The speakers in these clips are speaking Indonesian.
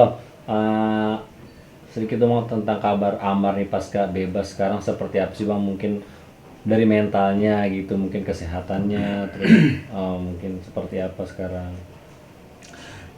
Bang, eh, sedikit dong tentang kabar Amar nih pasca bebas sekarang seperti apa sih Bang? Mungkin dari mentalnya gitu, mungkin kesehatannya, terus mungkin seperti apa sekarang?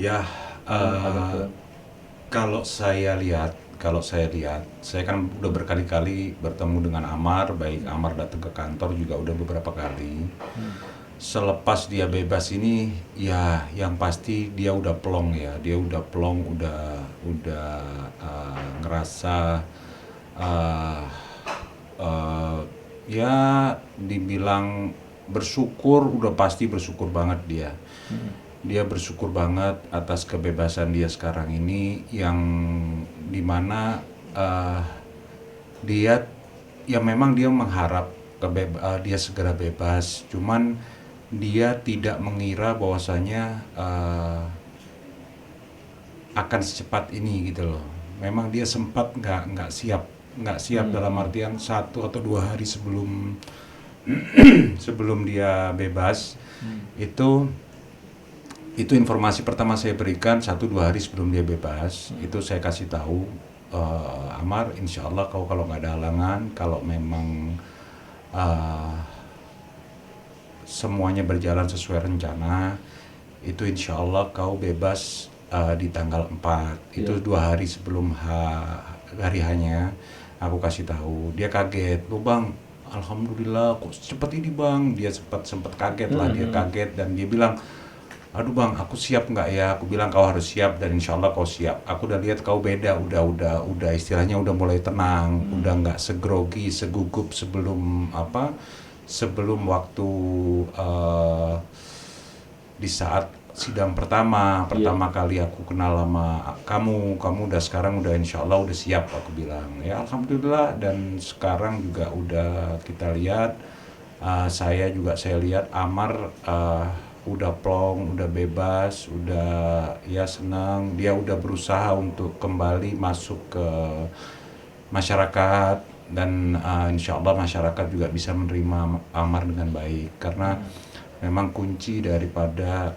Ya, Bang ada eh, tuh. kalau saya lihat, saya kan udah berkali-kali bertemu dengan Amar, baik Amar datang ke kantor juga udah beberapa kali. Selepas dia bebas ini, ya yang pasti dia udah plong ya, dia udah plong, udah ngerasa eh, eh, ya dibilang bersyukur, udah pasti bersyukur banget dia. Dia bersyukur banget atas kebebasan dia sekarang ini yang dimana eh, dia ya memang dia mengharap dia segera bebas, cuman dia tidak mengira bahwasanya akan secepat ini gitu loh. Memang dia sempat nggak siap dalam artian 1 atau 2 hari sebelum dia bebas. Itu itu informasi pertama saya berikan 1 2 hari sebelum dia bebas. Itu saya kasih tahu, Amar, insya Allah kau kalau nggak ada halangan, kalau memang eh, semuanya berjalan sesuai rencana, itu insya Allah kau bebas di tanggal 4. Iya. Itu 2 hari sebelum hari hanya aku kasih tahu. Dia kaget, loh bang, alhamdulillah kok cepet ini bang. Dia sempat sempat kaget lah, dia kaget dan dia bilang, aduh bang, aku siap nggak ya? Aku bilang kau harus siap dan insya Allah kau siap. Aku udah lihat kau beda, udah istilahnya udah mulai tenang, udah nggak segrogi, segugup sebelum apa? Sebelum waktu eh, di saat sidang pertama Iya. pertama kali aku kenal sama kamu udah sekarang udah insya Allah udah siap, aku bilang ya alhamdulillah. Dan sekarang juga udah kita lihat, saya lihat Amar udah plong, udah bebas, udah ya senang, dia udah berusaha untuk kembali masuk ke masyarakat. Dan insya Allah masyarakat juga bisa menerima Amar dengan baik karena memang kunci daripada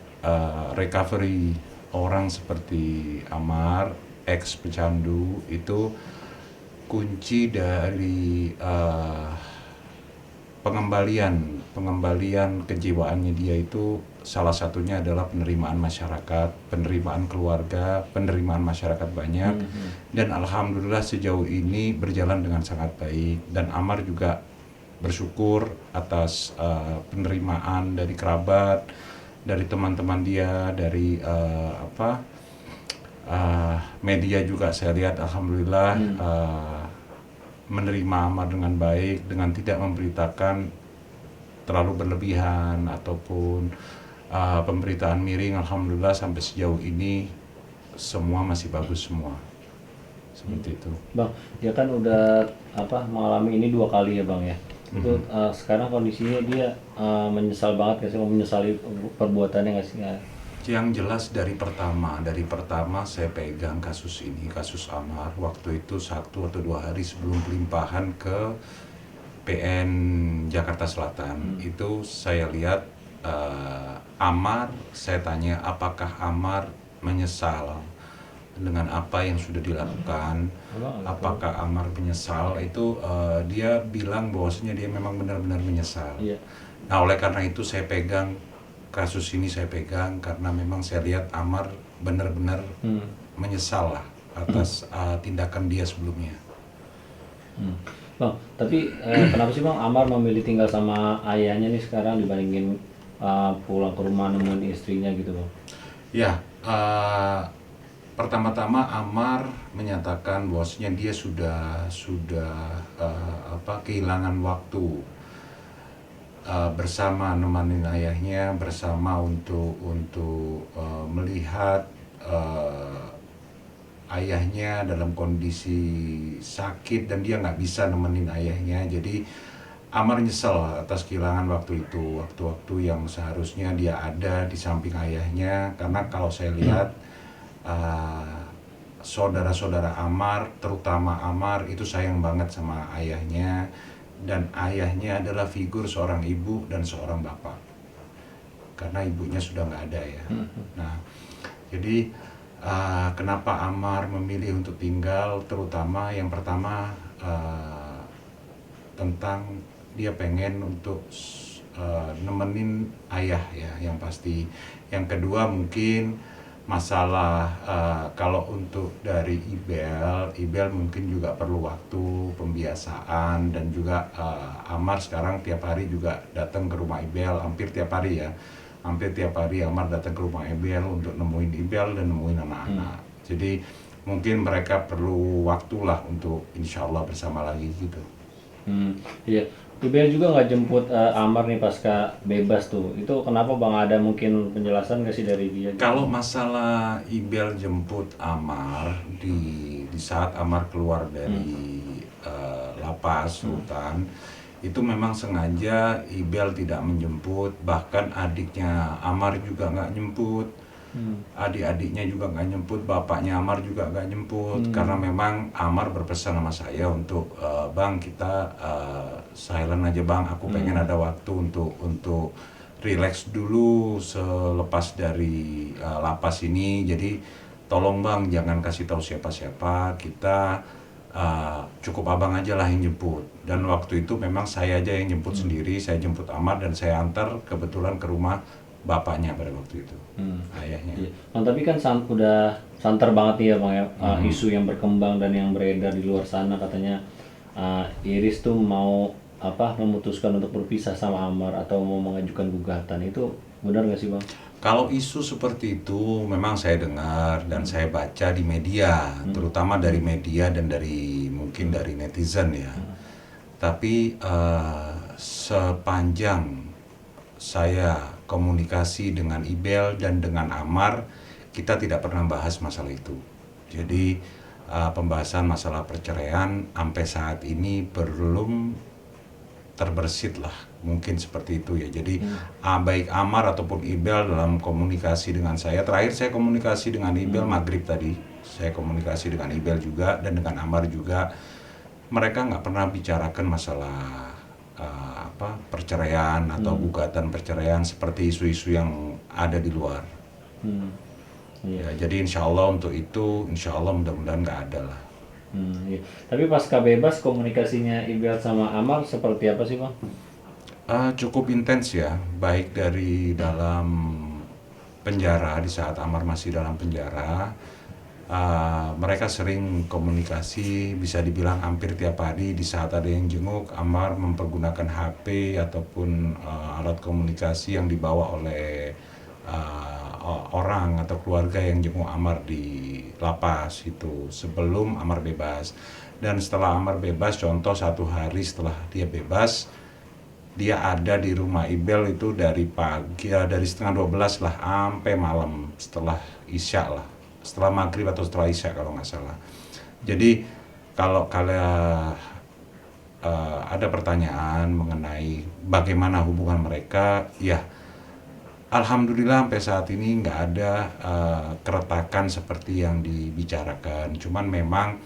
recovery orang seperti Amar ex pecandu itu, kunci dari pengembalian pengembalian kejiwaannya dia itu salah satunya adalah penerimaan masyarakat, penerimaan keluarga, penerimaan masyarakat banyak. Dan alhamdulillah sejauh ini berjalan dengan sangat baik dan Amar juga bersyukur atas penerimaan dari kerabat, dari teman-teman dia, dari media juga saya lihat alhamdulillah menerima Amar dengan baik dengan tidak memberitakan terlalu berlebihan ataupun pemberitaan miring. Alhamdulillah sampai sejauh ini semua masih bagus semua, seperti itu. Bang, dia kan udah apa mengalami ini 2 kali ya Bang ya. Itu sekarang kondisinya dia menyesal banget nggak sih, mau menyesali perbuatannya nggak sih? Nggak. Yang jelas dari pertama saya pegang kasus ini, kasus Amar, waktu itu 1 atau 2 hari sebelum pelimpahan ke PN Jakarta Selatan. Itu saya lihat Amar, saya tanya apakah Amar menyesal dengan apa yang sudah dilakukan, Abang nggak tahu. apakah Amar menyesal. Itu dia bilang bahwasanya dia memang benar-benar menyesal. Iya. Nah oleh karena itu saya pegang kasus ini, saya pegang karena memang saya lihat Amar benar-benar menyesal lah atas tindakan dia sebelumnya. Bang, tapi kenapa sih Bang Amar memilih tinggal sama ayahnya nih sekarang dibandingin pulang ke rumah nemuin istrinya gitu Bang? Ya, pertama-tama Amar menyatakan bahwasanya dia sudah kehilangan waktu bersama nemanin ayahnya, bersama untuk melihat ayahnya dalam kondisi sakit dan dia nggak bisa nemenin ayahnya. Jadi Amar nyesel atas kehilangan waktu itu, waktu-waktu yang seharusnya dia ada di samping ayahnya. Karena kalau saya lihat uh, saudara-saudara Amar, terutama Amar itu sayang banget sama ayahnya, dan ayahnya adalah figur seorang ibu dan seorang bapak karena ibunya sudah nggak ada ya. Nah, jadi kenapa Amar memilih untuk tinggal, terutama yang pertama tentang dia pengen untuk nemenin ayah ya, yang pasti. Yang kedua mungkin masalah kalau untuk dari Ibel mungkin juga perlu waktu pembiasaan, dan juga Amar sekarang tiap hari juga datang ke rumah Ibel, hampir tiap hari ya, hampir tiap hari Amar datang ke rumah Ibel untuk nemuin Ibel dan nemuin anak-anak. Jadi mungkin mereka perlu waktu lah untuk insya Allah bersama lagi gitu. Iya. Ibel juga nggak jemput Amar nih pasca bebas tuh. Itu kenapa Bang, ada mungkin penjelasan nggak sih dari dia? Kalau masalah Ibel jemput Amar di saat Amar keluar dari lapas rutan, itu memang sengaja Ibel tidak menjemput, bahkan adiknya Amar juga nggak jemput, adik-adiknya juga nggak jemput, bapaknya Amar juga nggak jemput, karena memang Amar berpesan sama saya untuk Bang, kita silent aja Bang, aku pengen ada waktu untuk relax dulu selepas dari lapas ini. Jadi tolong Bang, jangan kasih tahu siapa-siapa, kita cukup abang aja lah yang jemput. Dan waktu itu memang saya aja yang jemput sendiri, saya jemput Amar dan saya antar kebetulan ke rumah bapaknya pada waktu itu, ayahnya. Iya. Bang, tapi kan udah santer banget nih ya Bang ya, isu yang berkembang dan yang beredar di luar sana, katanya Iris tuh mau memutuskan untuk berpisah sama Amar atau mau mengajukan gugatan. Itu benar nggak sih Bang? Kalau isu seperti itu memang saya dengar dan saya baca di media, terutama dari media dan dari mungkin dari netizen ya. Tapi sepanjang saya komunikasi dengan Ibel dan dengan Amar, kita tidak pernah bahas masalah itu. Jadi pembahasan masalah perceraian sampai saat ini belum terbersit lah, mungkin seperti itu ya. Jadi baik Amar ataupun Ibel dalam komunikasi dengan saya, terakhir saya komunikasi dengan Ibel maghrib tadi, saya komunikasi dengan Ibel juga dan dengan Amar juga, mereka nggak pernah bicarakan masalah perceraian atau gugatan perceraian seperti isu-isu yang ada di luar. Ya, jadi insya Allah untuk itu, insya Allah mudah-mudahan nggak ada lah. Iya. Tapi pasca bebas komunikasinya Ibel sama Amar seperti apa sih Bang? Cukup intens ya, baik dari dalam penjara, di saat Amar masih dalam penjara, mereka sering komunikasi, bisa dibilang hampir tiap hari. Di saat ada yang jenguk, Amar mempergunakan HP ataupun alat komunikasi yang dibawa oleh orang atau keluarga yang jenguk Amar di lapas itu sebelum Amar bebas. Dan setelah Amar bebas, contoh 1 hari setelah dia bebas, dia ada di rumah Ibel itu dari pagi, dari setengah 12 lah sampai malam setelah Isya lah, setelah maghrib atau setelah Isya kalau nggak salah. Jadi kalau kalian ada pertanyaan mengenai bagaimana hubungan mereka, ya Alhamdulillah sampai saat ini nggak ada keretakan seperti yang dibicarakan. Cuman memang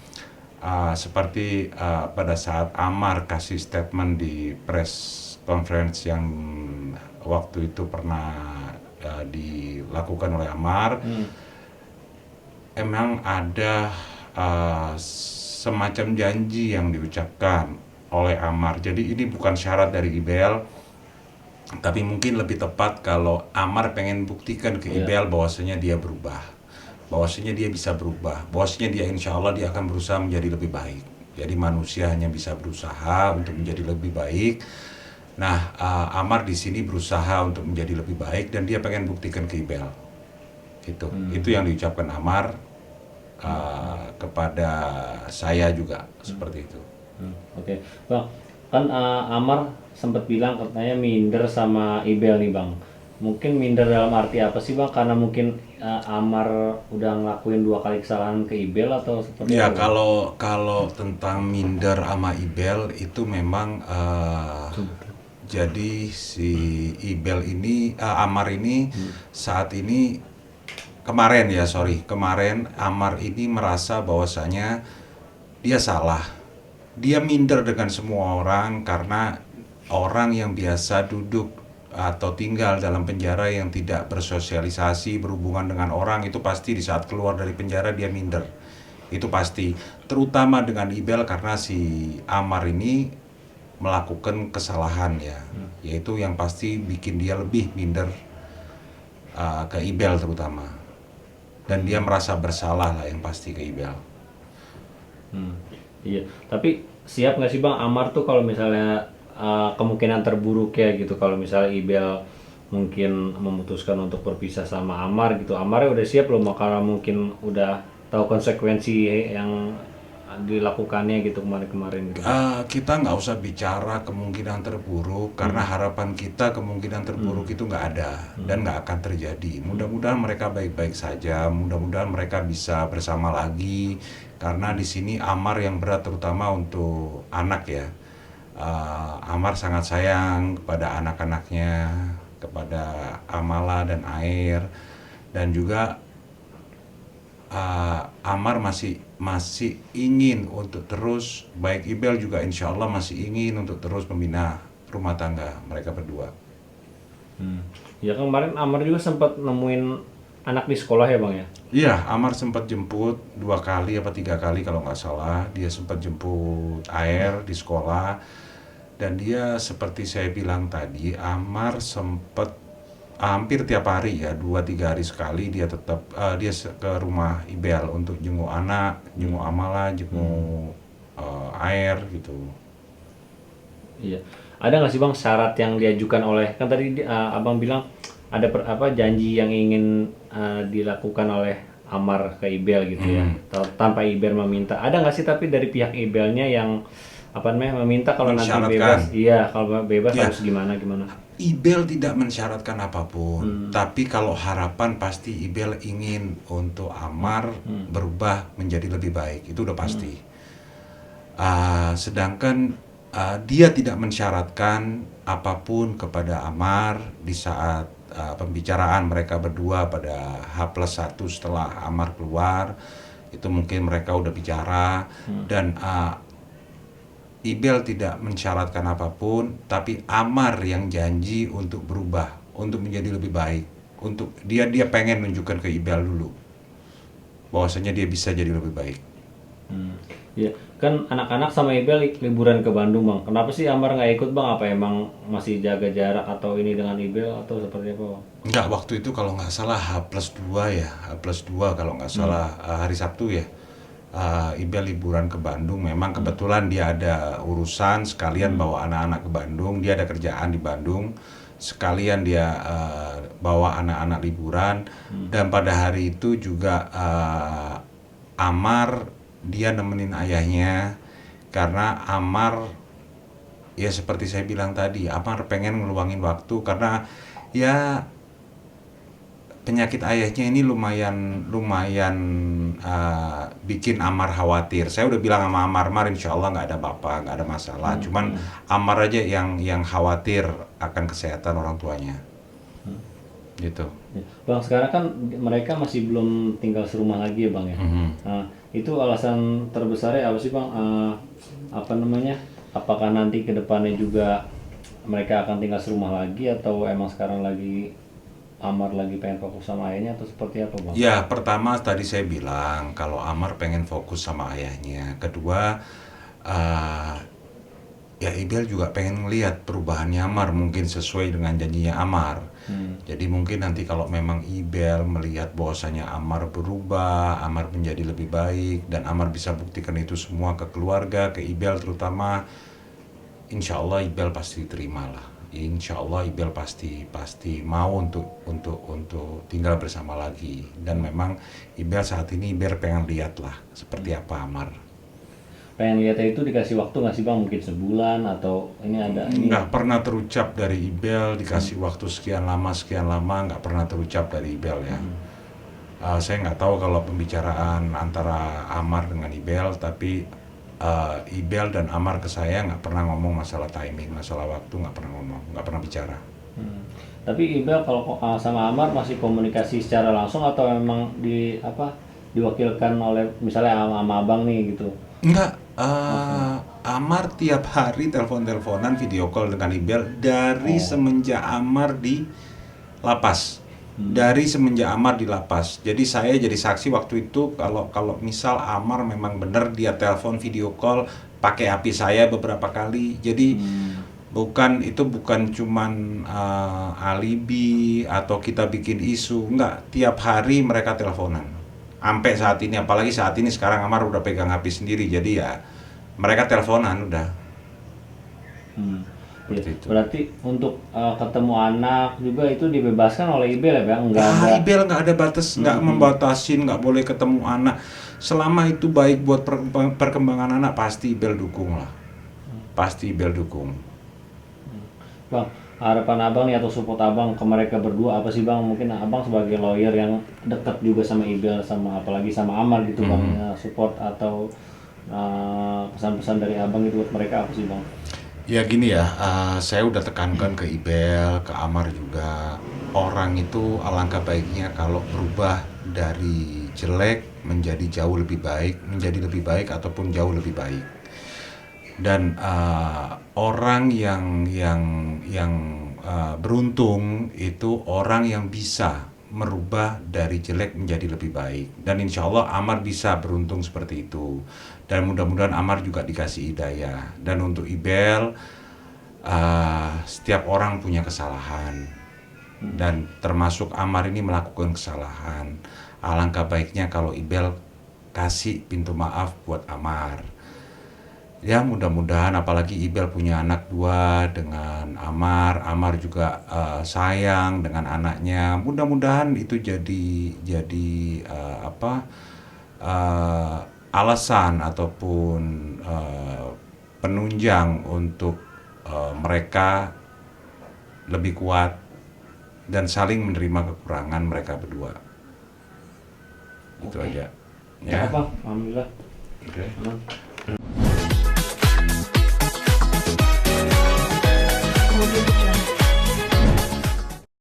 seperti pada saat Amar kasih statement di press conference yang waktu itu pernah dilakukan oleh Amar, emang ada semacam janji yang diucapkan oleh Amar. Jadi ini bukan syarat dari Ibel, tapi mungkin lebih tepat kalau Amar pengen buktikan ke Ibel bahwasanya dia berubah, bahwasanya dia bisa berubah, bahwasanya dia insya Allah dia akan berusaha menjadi lebih baik. Jadi manusia hanya bisa berusaha untuk menjadi lebih baik. Nah, Amar di sini berusaha untuk menjadi lebih baik dan dia pengen buktikan ke Ibel. Itu yang diucapkan Amar kepada saya juga seperti itu. Oke. Bang, kan Amar sempat bilang katanya minder sama Ibel nih Bang. Mungkin minder dalam arti apa sih Bang? Karena mungkin Amar udah ngelakuin 2 kali kesalahan ke Ibel atau seperti Ya, apa? kalau tentang minder sama Ibel itu memang jadi si Ibel ini, Amar ini saat ini kemarin Amar ini merasa bahwasanya dia salah. Dia minder dengan semua orang karena orang yang biasa duduk atau tinggal dalam penjara yang tidak bersosialisasi, berhubungan dengan orang, itu pasti di saat keluar dari penjara dia minder. Itu pasti. Terutama dengan Ibel karena si Amar ini melakukan kesalahan ya, yaitu yang pasti bikin dia lebih minder ke Ibel terutama. Dan dia merasa bersalah lah yang pasti ke Ibel. Iya, tapi siap nggak sih Bang Amar tuh kalau misalnya kemungkinan terburuk ya gitu, kalau misalnya Ibel mungkin memutuskan untuk berpisah sama Amar gitu, Amarnya udah siap belum? Karena mungkin udah tahu konsekuensi yang dilakukannya gitu kemarin-kemarin gitu. Kita nggak usah bicara kemungkinan terburuk karena harapan kita kemungkinan terburuk itu nggak ada dan nggak akan terjadi. Mudah-mudahan mereka baik-baik saja, mudah-mudahan mereka bisa bersama lagi karena di sini Amar yang berat terutama untuk anak ya. Amar sangat sayang kepada anak-anaknya, kepada Amala dan Air, dan juga Amar masih ingin untuk terus, baik Ibel juga insya Allah masih ingin untuk terus membina rumah tangga mereka berdua. Ya kan kemarin Amar juga sempat nemuin anak di sekolah ya Bang ya. Iya, Amar sempat jemput 2 kali apa 3 kali kalau nggak salah. Dia sempat jemput Air di sekolah, dan dia seperti saya bilang tadi, Amar sempat hampir tiap hari ya, 2-3 hari sekali dia tetap ke rumah Ibel untuk jenguk anak, jenguk Amala, jenguk Air gitu. Iya. Ada nggak sih Bang syarat yang diajukan oleh, kan tadi Abang bilang ada janji yang ingin dilakukan oleh Amar ke Ibel gitu ya, tanpa Ibel meminta. Ada nggak sih tapi dari pihak Ibelnya yang apa namanya meminta kalau nanti Mensyaratkan. bebas, iya kalau bebas Ya. harus gimana gimana? Ibel tidak mensyaratkan apapun, tapi kalau harapan pasti Ibel ingin untuk Amar berubah menjadi lebih baik, itu udah pasti. Sedangkan dia tidak mensyaratkan apapun kepada Amar di saat pembicaraan mereka berdua pada H+1 setelah Amar keluar, itu mungkin mereka udah bicara, dan Ibel tidak mensyaratkan apapun, tapi Amar yang janji untuk berubah, untuk menjadi lebih baik. Untuk dia pengen nunjukkan ke Ibel dulu bahwasanya dia bisa jadi lebih baik. Iya, kan anak-anak sama Ibel liburan ke Bandung Bang. Kenapa sih Amar nggak ikut Bang? Apa emang masih jaga jarak atau ini dengan Ibel atau seperti apa Bang? Enggak, waktu itu kalau nggak salah H+2 ya, H+2 kalau nggak salah, hari Sabtu ya. Ibel liburan ke Bandung, memang kebetulan dia ada urusan sekalian bawa anak-anak ke Bandung, dia ada kerjaan di Bandung, sekalian dia bawa anak-anak liburan, dan pada hari itu juga Amar dia nemenin ayahnya karena Amar ya seperti saya bilang tadi, Amar pengen ngeluangin waktu karena ya penyakit ayahnya ini lumayan bikin Amar khawatir. Saya udah bilang sama Amar, insya Allah nggak ada apa-apa, nggak ada masalah. Cuman Amar aja yang khawatir akan kesehatan orang tuanya. Gitu. Ya. Bang, sekarang kan mereka masih belum tinggal serumah lagi ya Bang ya. Nah, itu alasan terbesarnya apa sih Bang? Apa namanya? Apakah nanti ke depannya juga mereka akan tinggal serumah lagi atau emang sekarang lagi Amar lagi pengen fokus sama ayahnya atau seperti apa Bang? Ya, pertama tadi saya bilang kalau Amar pengen fokus sama ayahnya. Kedua, ya Ibel juga pengen ngelihat perubahannya Amar mungkin sesuai dengan janjinya Amar. Jadi mungkin nanti kalau memang Ibel melihat bahwasanya Amar berubah, Amar menjadi lebih baik, dan Amar bisa buktikan itu semua ke keluarga, ke Ibel terutama, insya Allah Ibel pasti terima lah. Insya Allah Ibel pasti mau untuk tinggal bersama lagi. Dan memang Ibel saat ini Ibel pengen lihat lah seperti apa Amar. Pengen lihatnya itu dikasih waktu nggak sih Bang? Mungkin sebulan atau ini ada ini? Nggak pernah terucap dari Ibel dikasih waktu sekian lama, nggak pernah terucap dari Ibel ya. Saya nggak tahu kalau pembicaraan antara Amar dengan Ibel, tapi Ibel dan Amar ke saya nggak pernah ngomong masalah timing, masalah waktu, nggak pernah ngomong, nggak pernah bicara. Tapi Ibel kalau sama Amar masih komunikasi secara langsung atau memang diwakilkan oleh misalnya sama abang nih gitu? Enggak, Amar tiap hari telepon-teleponan video call dengan Ibel dari semenjak Amar di lapas. Dari semenjak Amar di lapas. Jadi saya jadi saksi waktu itu kalau misal Amar memang benar dia telepon video call pakai HP saya beberapa kali. Jadi bukan cuman alibi atau kita bikin isu, enggak, tiap hari mereka teleponan. Sampai saat ini, apalagi saat ini sekarang Amar udah pegang HP sendiri, jadi ya mereka teleponan udah. Ya, Seperti itu. berarti untuk ketemu anak juga itu dibebaskan oleh Ibel ya Bang? Nggak ada. Ibel nggak ada batas, nggak membatasin, nggak boleh ketemu anak. Selama itu baik buat perkembangan anak, pasti Ibel dukung lah. Pasti Ibel dukung. Bang, harapan abang nih atau support abang ke mereka berdua apa sih Bang? Mungkin abang sebagai lawyer yang dekat juga sama Ibel, sama apalagi sama Amar gitu Bang, ya, support atau pesan-pesan dari abang itu buat mereka apa sih Bang? Ya gini ya, saya udah tekankan ke Ibel, ke Amar juga. Orang itu alangkah baiknya kalau berubah dari jelek menjadi jauh lebih baik, menjadi lebih baik ataupun jauh lebih baik. Dan orang yang beruntung itu orang yang bisa merubah dari jelek menjadi lebih baik. Dan insya Allah Amar bisa beruntung seperti itu. Dan mudah-mudahan Amar juga dikasih hidayah. Dan untuk Ibel, setiap orang punya kesalahan. Dan termasuk Amar ini melakukan kesalahan. Alangkah baiknya kalau Ibel kasih pintu maaf buat Amar. Ya mudah-mudahan, apalagi Ibel punya anak 2 dengan Amar. Amar juga sayang dengan anaknya. Mudah-mudahan itu jadi alasan ataupun penunjang untuk mereka lebih kuat dan saling menerima kekurangan mereka berdua. Itu aja. Ya. Apa? Alhamdulillah. Oke. Aman.